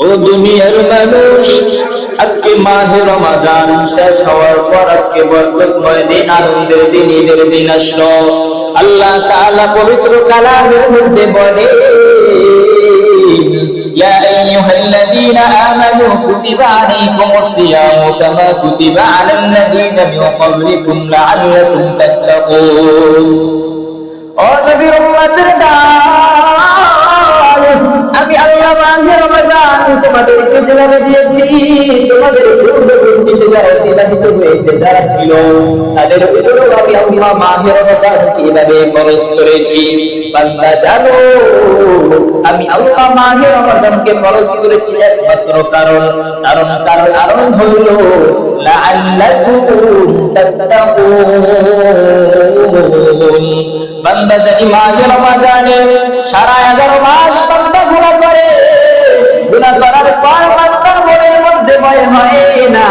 ও দুনিয়ার মানুষ, আজকে মাহে রমজান শেষ হওয়ার পর আজকে বরকতময় দিন, আনন্দের দিন, ঈদের দিন আসলো। আল্লাহ তাআলা পবিত্র কালামের মধ্যে বলে, ইয়া আইয়ুহাল্লাযীনা আমানু কুতিবা আলাইকুমুস সিয়ামু কামা কুতিবা আলাল্লাযীনা মিন ক্বাবলিকুম লাআল্লাকুম তাত্তাকুন। ও নবীর উম্মতের দল, আমি আল্লাহ মাহে রমজান তোমাদেরকে যেভাবে দিয়েছি, তোমাদের পূর্ববর্তীতে যারা অতিবাহিত হয়েছে, যারা ছিল, তাদের উপরেও আমি আল্লাহ মাহে রমজানকে এভাবে ফরজ করেছি। বান্দা জানো, আমি আল্লাহ মাহে রমজানকে ফরজ করেছি একমাত্র কারণ হলো লাআল্লাকুম তাত্তাকুন। বান্দা জানি মাহে রমজানে সারা 11 মাস বান্দা গুনাহ করে, গুনাহ করার পর বান্দার মনের মধ্যে ভয় হয় না।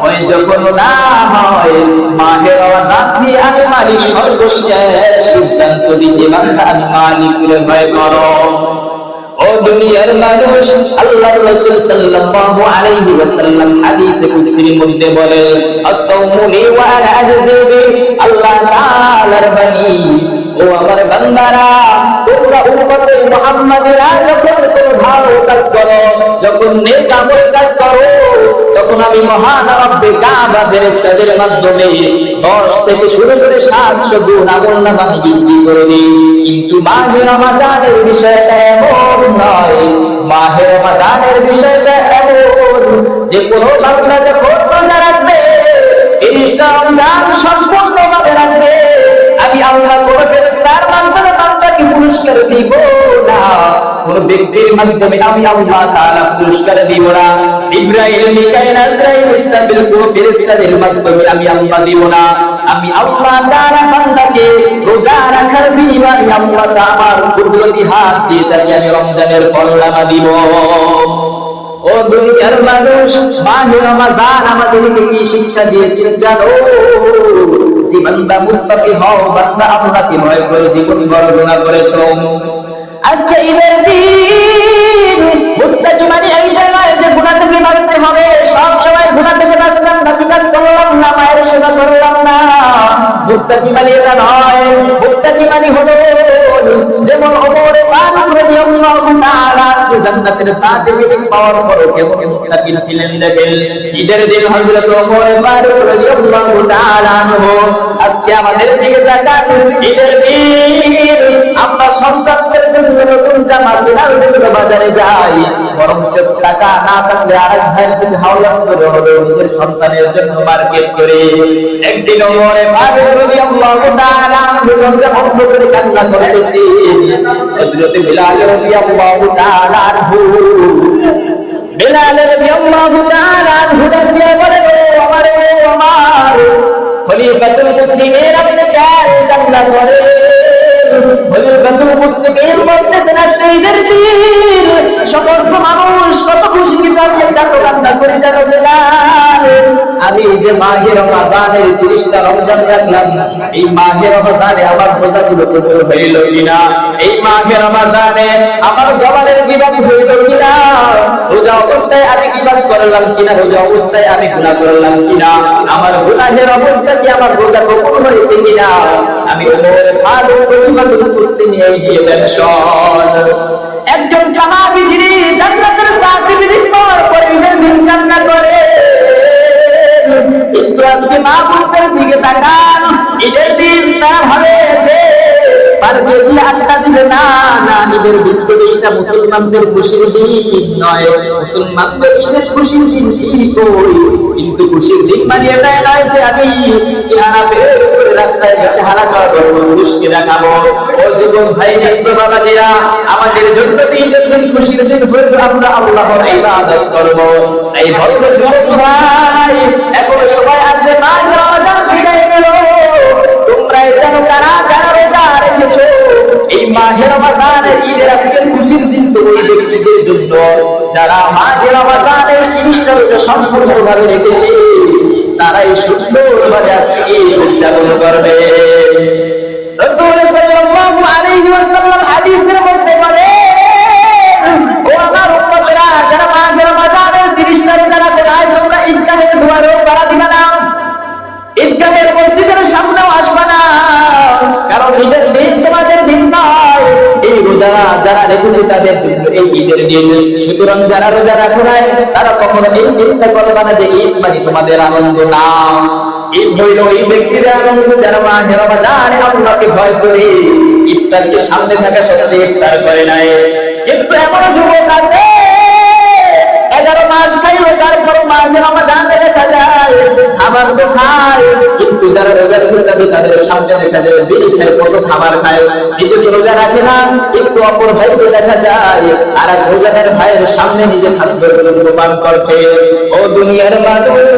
ভয় যখন না হয়, মাহে রমজান দিয়ে আমি মালিক সর্বশেষ সিদ্ধান্ত দিতে, বান্দা আমি মালিকের ভয় করো। ও দুনিয়ার মানুষ, আল্লাহর রাসূল সাল্লাল্লাহু আলাইহি ওয়াসাল্লাম হাদিসে কুদসির মধ্যে বলে, আস-সাওমু লি ওয়া আনা আজজি বিহি। আল্লাহ তাআলার বাণী, ও আমার বান্দারা, তোমরা উম্মতে মুহাম্মাদিরা যখন কোনো ভালো কাজ করো, যখন নেক আমল কাজ করো, তখন আমি মহান রব্বে কাবা ফেরেশতাদের মাধ্যমে 10 থেকে শুরু করে 700 গুণ আমলনামা বৃদ্ধি করে দিই। কিন্তু মাহে রমজানের বিষয়টা এমন নয়। মাহে রমজানের বিষয়টা এমন যে কোনো বান্দা যখন রোজা রাখবে, 30টা রমজান সম্পূর্ণভাবে রাখবে, আমি আল্লাহ কোন ফেরেশতার মাধ্যমে বান্দাকে পুরস্কার দিব না, কোন ব্যক্তির মাধ্যমে আমি আল্লাহ তাআলা পুরস্কার দিব না। জিবরাইল, মিকাইল, আজরাইল, ইসরাফিল কোন ফেরেশতাদের মাধ্যমে আমি আল্লাহ দিব না। আমি আল্লাহ তাআলা বান্দাকে রোজা রাখার বিনিময়ে আল্লাহ তাআলা আমার কুদরতি হাত দিয়ে তাকে আমি রমজানের ফলনামা দিব। ও দুনিয়ার মানুষ, মাহে রমজান আমাদেরকে কি শিক্ষা দিয়েছেন জানো? যে বান্দা মুত্তাকি হও, বান্দা আল্লাহকে ভয় করে জীবন গণনা করেছো। আজকে ঈদের দিন, মুত্তাকি মানে এইটা নয় যে গুনাহ থেকে বাঁচতে হবে, সব সময় গুনাহ থেকে বাঁচলাম, বাকি কাজ করলাম না, মায়ের সেবা করলাম না। মুত্তাকি মানে এটা নয়। মুত্তাকি মানে হলো যেমন ওমর ফারুক রাদিয়াল্লাহু তাআলা জান্নাতের সার্টিফিকেট পাওয়ার পরে কেমন মুত্তাকি ছিলেন দেখেন। ঈদের দিন হযরত ওমর ফারুক রাদিয়াল্লাহু তাআলা আনহু, আজকে আমাদের দিকে তাকান, ঈদের দিন আমরা সন্তানদের জন্য নতুন জামা কেনার জন্য বাজারে যাই, বরং টাকা না থাকলে আরেক ভাইয়ের জন্য হাওলাত করে হলো নিজের সন্তানের জন্য মার্কেট করে। একদিন ওমর ফারুক রাদিয়াল্লাহু তাআলা দরজা বন্ধ করে কান্না করতেছে। হযরত বিলাল রাদিয়াল্লাহু তাআলা আনহু, বিলাল রাদিয়াল্লাহু তাআলা আনহু দিয়ে বলে, আমার খলিফাতুল মুসলিমিন, আপনি কেন কান্না করেন? খলিফাতুল মুসলিমিন বলতেছেন, আজকে ঈদের দিন সমস্ত মানুষ কত খুশি কান্না করে জানো বিলাল? আমি যে মাহে রমজানের 30টা রমজান রাখলাম, এই মাহে রমজানে আমার রোজাগুলো কবুল হইল কিনা? এই মাহে রমজানে আমার জবানের গীবত হইল কিনা? রোজা অবস্থায় আমি গীবত করলাম কিনা? রোজা অবস্থায় আমি গুনাহ করলাম কিনা? আমার গুনাহের অবস্থা কি আমার রোজা কবুল হয়েছে কিনা? আমি ওমর ফারুক খলিফাতুল মুসলিমিন এই দিয়ে ব্যবসন। একজন সাহাবী যিনি জান্নাতের সার্টিফিকেট পাওয়ার পরে ঈদের দিন কান্না করে, কিন্তু আজকে মা বোনদের দিকে তাকান, ঈদের দিন তারা ভাবে যে পারবে কি আল্লাহ দিবে না। না, ঈদের দিন তো এটা মুসলমানদের খুশির দিন নয়, মুসলমানদের ঈদের খুশির দিন কই, কিন্তু খুশির দিন মানে এটা নয় যে আমি চেহারা বের করে রাস্তায় চেহারা চড়া করবো, পুরুষকে দেখাবো। ও যুবক ভাই, নেত্র বাবাজিরা, আমাদের জন্য ঈদের দিন খুশির দিন হইলে আমরা আল্লাহর ইবাদত করবো। এই ভদ্র যুবক ভাই, এখন সবাই আছে মাহে রমজান বিদায় নিল, তোমরা জানো কারা কারা রোজা রেখেছো? এই মাহে রমজানের ঈদের আজকের খুশির দিন তো ওই ব্যক্তিদের জন্য যারা মাহে রমজানের 30টা রোজা সম্পূর্ণভাবে রেখেছে, তারাই সুন্দরভাবে আজকে উদযাপন করবে। রাসূল সাল্লাল্লাহু আলাইহি ওয়াসাল্লাম হাদিসের মধ্যে বলেন, ও আমার উম্মতেরা, যারা মিসকিন। সুতরাং যারা রোজা রাখে না তারা কখনো এই চিন্তা করবে না যে ঈদ মানে তোমাদের আনন্দ না। ঈদ হইল এই ব্যক্তির আনন্দ যারা মাহে রমজানে আল্লাহকে ভয় করে ইফতারকে সামনে থাকা সত্ত্বেও ইফতার করে নাই। কিন্তু এমন যুবক আছে 11 মাস খাইলো, তারপর মাহে রমজানে দেখা যায় খাবার তো খায়, কিন্তু যারা রোজা রেখে যাবে তাদের সামনে দেখা যায় বিড়ি খায়, কত খাবার খায়, নিজে তো রোজা রাখে না, কিন্তু অপর ভাইকে দেখা যায় আর এক রোজাদার ভাইয়ের সামনে নিজে খাদ্যগুলো পান করছে। ও দুনিয়ার মানুষ,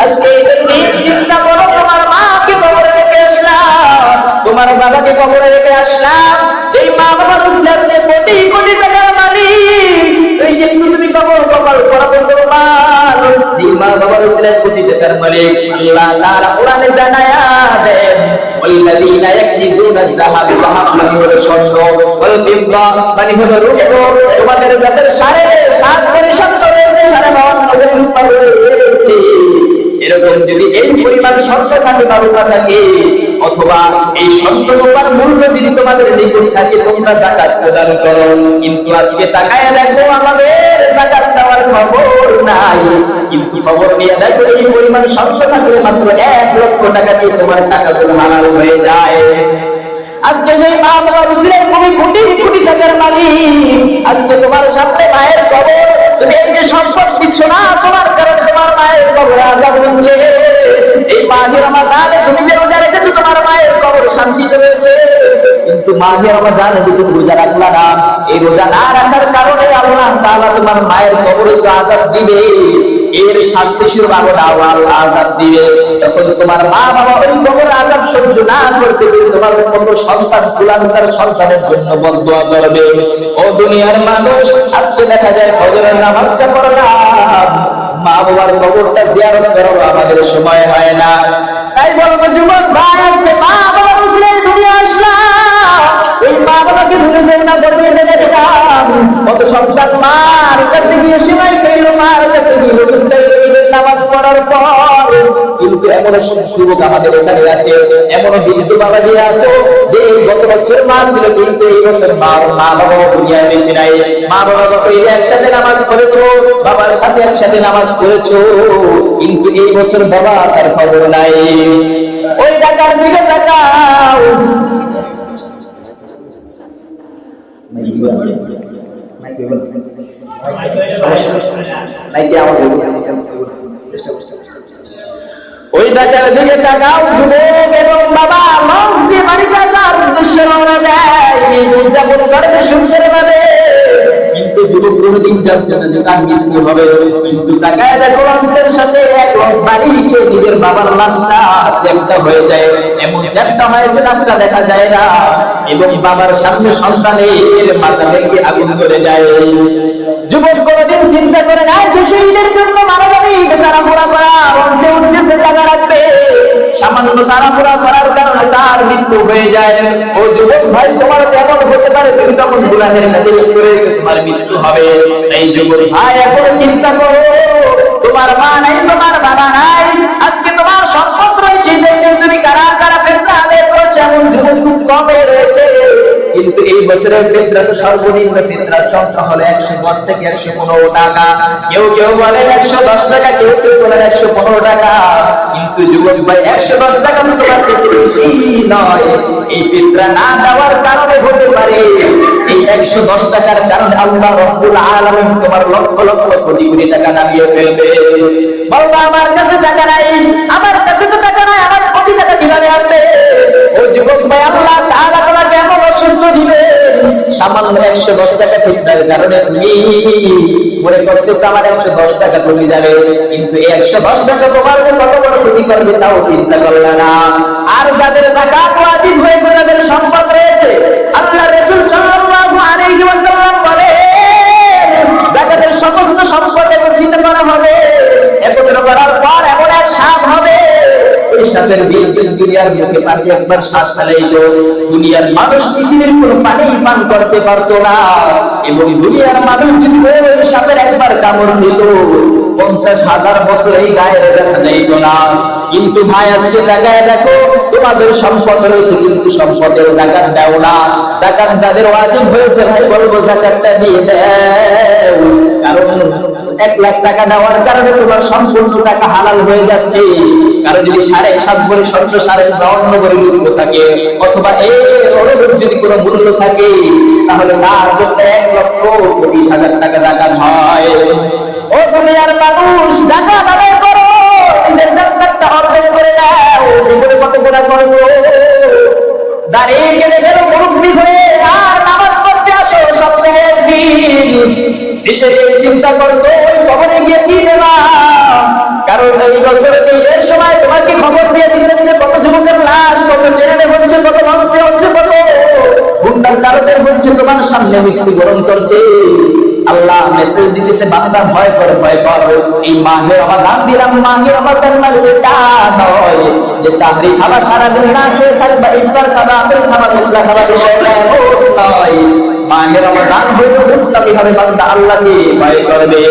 আজকে এই চিন্তা করো, তোমার মাকে কবরে রেখে আসলাম, তোমার বাবাকে কবরে রেখে আসলাম, এই মা বাবার উসলাতে কোটি কোটি টাকার মালিক, এই যে তুমি কবর কবর করা মুসলমান, যে মা বাবার উসলাতে কোটি টাকার মালিক আল্লাহ তাআলা কোরআনে জানায়া দেন, ওয়াল্লাযীনা ইয়াকনিজুনা আয-যাহাব, যাহাব মানে হলো স্বর্ণ, ওয়াল ফিদ্দা মানে হলো রূপ, তোমাদের যাদের 7.5 পরিশোধ রয়েছে, 9.5 রূপা রয়েছে, এরকম যদি এই পরিমাণ স্বর্ণ থাকে বা রূপা থাকে, অথবা এই স্বর্ণ রূপার মূল্য যদি তোমাদের নিকট থাকে, তোমরা যাকাত প্রদান করো। কিন্তু আজকে তাকায় দেখো আমাদের যাকাত দেওয়ার খবর নাই, কিন্তু খবর নিয়ে দেখো এই পরিমাণ স্বর্ণ থাকলে মাত্র 1 লক্ষ টাকা দিয়ে তোমার টাকাগুলো হালাল হয়ে যায়। আজকে যে মা বাবার উসিলায় তুমি কোটি কোটি টাকার মালিক, আজকে তোমার সামনে মায়ের কবর, তুমি এই যে সম্পদ দিচ্ছ না, তোমার কারণে তোমার মায়ের কবরে আযাব হচ্ছে। এই মাহে রমজানে তুমি যে রোজা রেখেছো, তোমার মায়ের কবর শান্তিতে রয়েছে, কিন্তু মাহে রমজানে যদি তুমি রোজা রাখলা না, এই রোজা না রাখার কারণে আল্লাহ তাআলা তোমার মায়ের কবরে আযাব দিবে, এর শাস্তি স্বরূপ আল্লাহ আযাব দিবে। তখন তোমার মা বাবা ওই কবর আযাব সহ্য না করতে পেরে তোমার মতো সন্তান কুলাঙ্গার সন্তানের জন্য বদদোয়া করবে। ও দুনিয়ার মানুষ, আজকে দেখা যায় ফজরের নামাজটা পড়লাম, মা বাবার কবরটা জিয়ারত করার আমাদের সময় হয় না। তাই বলবো যুবক ভাই, আজকে মা বাবার উসিলায় দুনিয়া আসলাম, এই মা বাবাকে ভুলে যাই না, ধর্মীয় দেখলাম কত সন্তান মার কাছে গিয়ে সেবাই করলো, মার কাছে গিয়ে নামাজ পড়ার পর, কিন্তু এমন যুবক আমাদের এখানে আছে, এমন বৃদ্ধ বাবাজি আছে যে গত বছর মা ছিল, কিন্তু এই বছর মা বাবা দুনিয়ায় বেঁচে নাই। মা বাবা একসাথে নামাজ পড়েছো, বাবার সাথে একসাথে নামাজ পড়েছো, কিন্তু এই বছর বাবা তার খবর নাই। ওই টাকার দিকে তাকাও, ওই টাকার দিকে তাকাও যুবক এবং বাবা, লঞ্চ দিয়ে বাড়িতে আসার উদ্দেশ্যে রওনা দেয়, এই উদযাপন করবে সুখের ভাবে, কিন্তু যুবক কোনদিন জানতে না যে তার মৃত্যু হবে। কিন্তু তাকায় দেখো লঞ্চের সাথে এক লঞ্চ বাড়িকে নিজের বাবার লাশটা চ্যাপ্টা হয়ে যায়, এমন চ্যাপ্টা হয় যে লাশটা দেখা যায় না, এবং বাবার সামনে সন্তানের মাথা ভেঙে আগুন ধরে যায়। যুবক কোনদিন চিন্তা করে না যে শরীরের জন্য মারা যাবে, তাড়াহুড়া করা, লঞ্চে উঠতেছে জায়গা রাখবে, সামান্য তাড়াহুড়া করার কারণে তার মৃত্যু হয়ে যায়। ও যুবক ভাই, তোমার কেমন হতে পারে, তুমি তখন গুনাহের কাজে লিপ্ত রয়েছে, তোমার মৃত্যু হবে। এই যুবক ভাই, এখন চিন্তা করো, তোমার মা নাই, তোমার বাবা নাই, আজকে তোমার সম্পদ রয়েছে, তুমি কারা কারা ফেতনা আদায় করেছে, এমন যুবক খুব কমে রয়েছে। কিন্তু এই বছরের ফিতরা তো সর্বনিম্ন ফিতরার সংখ্যা হলো 110 থেকে 115 টাকা, কেউ কেউ বলে 110 টাকা, কেউ কেউ বলেন 115 টাকা, কিন্তু যুবক ভাই 110 টাকা তো তোমার কাছে বেশি নয়। এই ফিতরা না দেওয়ার কারণে হতে পারে এই 110 টাকার কারণে আল্লাহ রাব্বুল আলামিন তোমার লক্ষ লক্ষ কোটি কোটি টাকা নামিয়ে ফেলবে। বলবা আমার কাছে টাকা নাই, আমার কাছে তো টাকা নাই, আমার কোটি টাকা কিভাবে আসবে? ও যুবক ভাই, আল্লাহ তাআলা তোমাকে এমন অসুস্থ দিবে, সামান্য 110 টাকা ফিতরার কারণে তুমি মনে করতেছ আমার 110 টাকা কমে যাবে, কিন্তু এই 110 টাকা তোমার কত বড় ক্ষতি করবে তাও চিন্তা করবে না। আর যাদের যাকাত ওয়াজিব হয়েছে, যাদের সম্পদ রয়েছে, আল্লাহ রাসূল সাল্লাল্লাহু আলাইহি ওয়াসাল্লাম বলেন যাকাতের সমস্ত সম্পদ একত্রিত করা হবে, একত্র করার পর এমন এক শ্বাস হবে, ওই শ্বাসের বীজ দুনিয়ার মুখে পানি একবার শ্বাস ফেলাইলো, দুনিয়ার মানুষ পৃথিবীর কোনো পানি পান করতে পারতো না, এবং দুনিয়ার মানুষ যদি ওই শ্বাসের একবার কামড় দিত 50,000 বছর এই গায়ে দেখা যাইতো না। কিন্তু ভাই আজকে জায়গায় দেখো তোমাদের সম্পদ রয়েছে কিন্তু সম্পদের যাকাত দাও না। যাকাত যাদের ওয়াজিব হয়েছে ভাই বলবো যাকাতটা দিয়ে দাও, কারণ 1 লাখ টাকা দেওয়ার কারণে তোমার সম্পূর্ণ টাকা হালাল হয়ে যাচ্ছে। কারণ যদি 7.5 ভরি স্বর্ণ 52 ভরি মূল্য থাকে, অথবা এর অনুরূপ যদি কোনো মূল্য থাকে, তাহলে তার জন্য 1,25,000 টাকা যাকাত হয়। ও দুনিয়ার মানুষ, যাকাত আদায় করো, নিজের যাকাতটা অর্জন করে দাও। জীবনে কত গুনাহ করেছো, দাঁড়িয়ে গেলে বেরো মুরব্বি হয়ে আর নামাজ পড়তে আসো সপ্তাহে একদিন। নিজেকে চিন্তা করছো ওই কবরে গিয়ে কি দেবা, কারণ এই বছরে এই সময় তোমাকে খবর দিয়ে দিচ্ছেন যে কত যুবকের লাশ, কত ট্রেনে হচ্ছে, কত লঞ্চে হচ্ছে, কত গুন্ডার চারচার হচ্ছে, তোমার সামনে মৃত্যুবরণ করছে। আল্লাহ মেসেজ দিতেছে বান্দা ভয় করে, ভয় কর। এই মাহে রমজান দিলাম, মাহে রমজান মানে এটা নয় যে সাহরি খাবার সারাদিন না খেয়ে থাকবা, ইফতার খাবা, আপেল খাবা, কমলা খাবা, বিষয়টা এমন নয়। মাহে রমজান হইলে মুত্তাকি হবে বান্দা, আল্লাহকে ভয় করবে।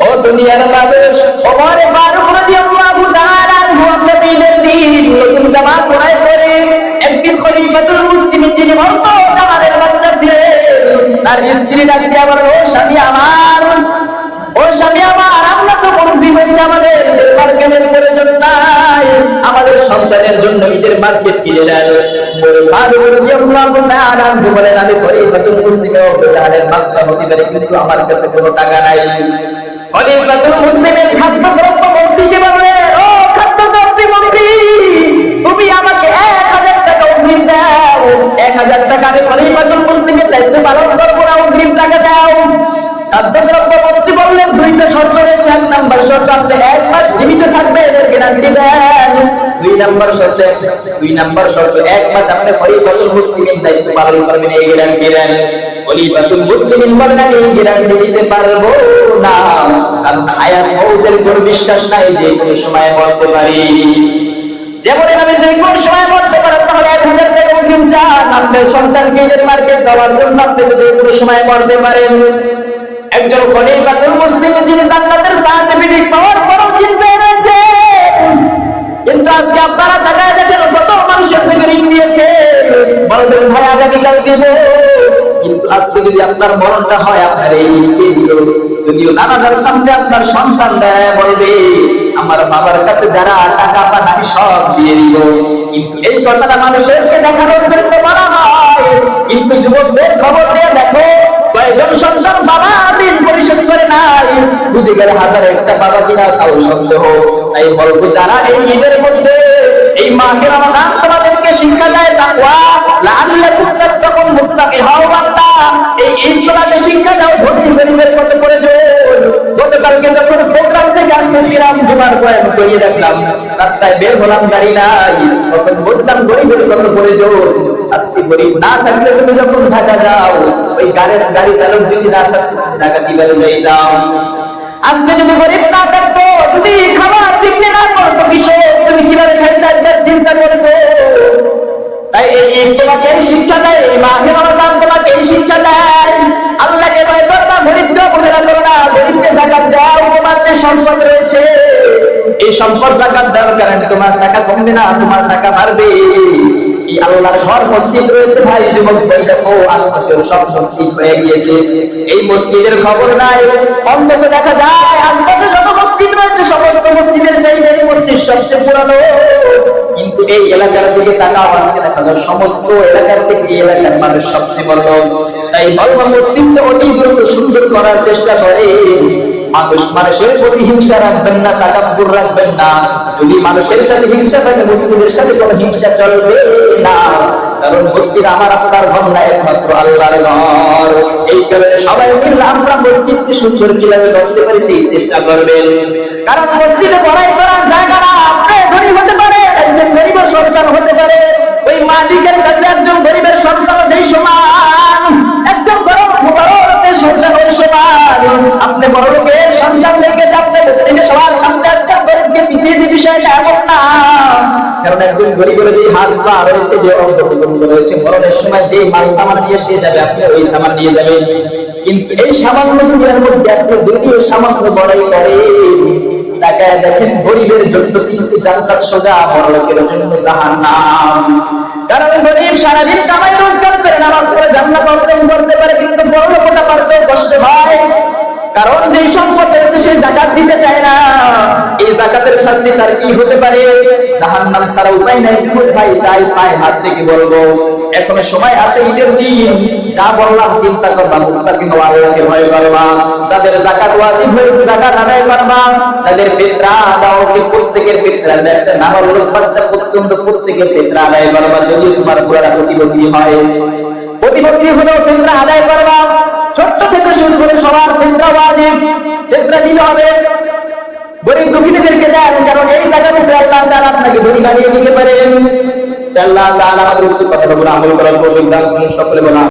ও দুনিয়ার মানুষ, ওমর ফারুক রাদিয়াল্লাহু তাআলা আনহু আপনাদের দিন নতুন জামা পরায় করে একদিন খলিফাতুল মুসলিমিন যিনি মরতো জামালের বাচ্চা ছিলেন, তার স্ত্রী ডাকতে আবার, ও স্বামী আমার, ও স্বামী আমার, আমরা তো মুরব্বি হয়েছে, আমাদের ঈদের মার্কেটের প্রয়োজন নাই, আমাদের সন্তানের জন্য ঈদের মার্কেট কিনে দেন। বলেন আমি খলিফাতুল মুসলিমিন জাহানের বাদশা হতে পারি, কিন্তু আমার কাছে কোনো টাকা নাই। খলিফাতুল মুসলিমিন খাদ্যদ্রব্য মন্ত্রীকে বলে, ও খাদ্যদ্রব্য মন্ত্রী, তুমি আমাকে 1000 টাকা অগ্রিম দাও। 1000 টাকা আমি খলিফাতুল মুসলিমের দায়িত্ব পালন করবো না, অগ্রিম টাকা দাও। খাদ্যদ্রব্য মন্ত্রী বললেন, 2টা শর্ত রয়েছে। 1 নাম্বার শর্ত, আপনি 1 মাস জীবিত থাকবেন, এর গ্যারান্টি দেন। 2 নাম্বার শর্ত, 1 মাস আপনি খলিফাতুল মুসলিমের দায়িত্ব পালন করবেন, এই গ্যারান্টি দেন। খলিফাতুল মুসলিমিন বলেন, আমি এই গ্যারান্টি দিতে পারবো না, কারণ হায়াত মউতের কোনো বিশ্বাস নাই যে কোনো সময় মরতে পারি। যেমন আমি যে কোনো সময় মরতে পারেন, তাহলে 1000 টাকা অগ্রিম চান। আপনার সন্তানকে ঈদের মার্কেট দেওয়ার জন্য আপনি যে কোনো সময় মরতে পারেন। একজন খলিফাতুল মুসলিমিন যিনি জান্নাতের সার্টিফিকেট পাওয়ার পরও চিন্তায় রয়েছে, কিন্তু আজকে আপনারা তাকায় দেখেন কত মানুষের থেকে ঋণ দিয়েছে, বলবেন ভাই আগামীকাল দিব, কিন্তু আজকে যদি আপনার মরণটা হয়, আপনার এই ঋণকে দিও। যদিও জানাজার সামনে আপনার সন্তান দেয় বলবে, আমার বাবার কাছে যারা টাকা পান আমি সব দিয়ে দিব, কিন্তু এই কথাটা মানুষেরকে দেখানোর জন্য বলা হয়। কিন্তু যুবকদের খবর দিয়ে দেখো, কয়েকজন সন্তান বাবা ঋণ পরিশোধ করে নাই, বুঝে গেলে 1001টা বাবা কিনা তাও সন্দেহ। তাই বলবো, যারা এই ঈদের মধ্যে এই মাহে রমজান তোমাদেরকে শিক্ষা দেয় তাকওয়া, লাআল্লাকুম তাত্তাকুন, মুত্তাকি হও বান্দা। এই ঈদ তোমাকে শিক্ষা দাও ধনী গরিবের কত প্রয়োজন। গতকালকে যখন প্রোগ্রাম থেকে আসতেছিলাম, জুমার বয়ান করিয়ে দেখলাম, রাস্তায় বের হলাম, গাড়ি নাই, তখন বুঝলাম গরিবের কত প্রয়োজন। আজকে গরিব না থাকলে তুমি যখন ঢাকা যাও, ওই গাড়ি চালক যদি না থাকতো ঢাকা কিভাবে যাইতাম? আজকে যদি গরিব না থাকতো, যদি খাবার বিক্রি না করতো, বিষয় তুমি কিভাবে খাইতে একবার চিন্তা করেছো? তাই এই তোমাকে এই শিক্ষা দেয়, এই মাহে রমজান তোমাকে এই শিক্ষা দেয়, আল্লাহকে ভয় করবা, গরিবকে অবহেলা করো না, গরিবকে যাকাত দাও। তোমার যে সম্পদ রয়েছে, এই সম্পদ যাকাত দেওয়ার কারণে তোমার টাকা কমবে না, তোমার টাকা বাড়বে। এই আল্লাহর ঘর মসজিদ রয়েছে ভাই, যুবক ভাই দেখো, আশপাশের সব মসজিদ হয়ে গিয়েছে, এই মসজিদের খবর নাই। অন্তত দেখা যায় আশপাশে যত মসজিদ রয়েছে, সমস্ত মসজিদের চাইতে এই মসজিদ সবচেয়ে পুরানো। কিন্তু এই এলাকার দিকে তাকাও, আজকে দেখা যায় সমস্ত এলাকার থেকে এই এলাকার মানুষ সবচেয়ে বড়। তাই বলবো, মসজিদকে অতি দ্রুত সুন্দর করার চেষ্টা করে। মানুষের প্রতি হিংসা রাখবেন না, তাকাব্বুর রাখবেন না। যদি মানুষের সাথে হিংসা থাকে, মসজিদের সাথে কোনো হিংসা চলবে না, কারণ মসজিদ আমার আপনার ঘর না, একমাত্র আল্লাহর ঘর। এই কারণে সবাই মিলে আমরা মসজিদকে সুন্দর কিভাবে করতে পারি সেই চেষ্টা করবেন, কারণ মসজিদে পড়াই করার জায়গা না। আপনি গরিব হতে পারে, একজন গরিবের সন্তান হতে পারে, ওই মালিকের কাছে একজন গরিবের সন্তান যেই সমান, একজন বড়লোকের সন্তান ওই সমান। আপনি বড়লোকের সন্তান থেকে আপনি মুসলিমে সবার সামনে আসছেন, গরিবকে পিছিয়ে দিয়ে বিষয়টা এমন না। কারণ একজন গরিবের যে হাত পা রয়েছে, যে অংশ পর্যন্ত রয়েছে, মরণের সময় যে মাল সামান নিয়ে সে যাবে, আপনি ওই সামান নিয়ে যাবেন। কিন্তু এই সামান্য দুনিয়ার মধ্যে আপনি যদিও সামান্য বড়াই করে, তাকায় দেখেন গরিবের জন্য কিন্তু জান্নাত সোজা, বড়লোকের জন্য জাহান্নাম। কারণ গরিব সারাদিন কামাই রোজগার করে নামাজ পড়ে জান্নাত অর্জন করতে পারে, কিন্তু বড়লোকটা পারতেও কষ্ট হয়। কারণ যে সম্পদ হচ্ছে সে যাকাত দিতে চায় না। এই যাকাতের শাস্তি তার কি হতে পারে? জাহান্নাম ছাড়া উপায় নাই ভাই। তাই পায়ে হাত থেকে বলবো, এখনো সময় আছে, ঈদের দিন যা বললাম চিন্তা করবা, মুত্তাকিন আল্লাহকে ভয় করবা। যাদের যাকাত ওয়াজিব হয়েছে যাকাত আদায় করবা, যাদের ফিতরা দাও যে প্রত্যেকের ফিতরা একটা নাবালক বাচ্চা পর্যন্ত প্রত্যেকের ফিতরা আদায় করবা। যদি তোমার পুরা প্রতিবন্ধী হয়, প্রতিবন্ধী হলেও ফিতরা আদায় করবা। ছোট্ট থেকে শুরু করে সবার ফিতরা ওয়াজিব, ফিতরা দিতে হবে। গরিব দুঃখীদেরকে দেন, কারণ এই টাকা দিয়ে আল্লাহ তাআলা আপনাকে ধনী বানিয়ে দিতে পারেন। আল্লাহ তাআলা আমাদের উত্তর কথা বলে আমল করার তৌফিক দান করুন সকলে বলা।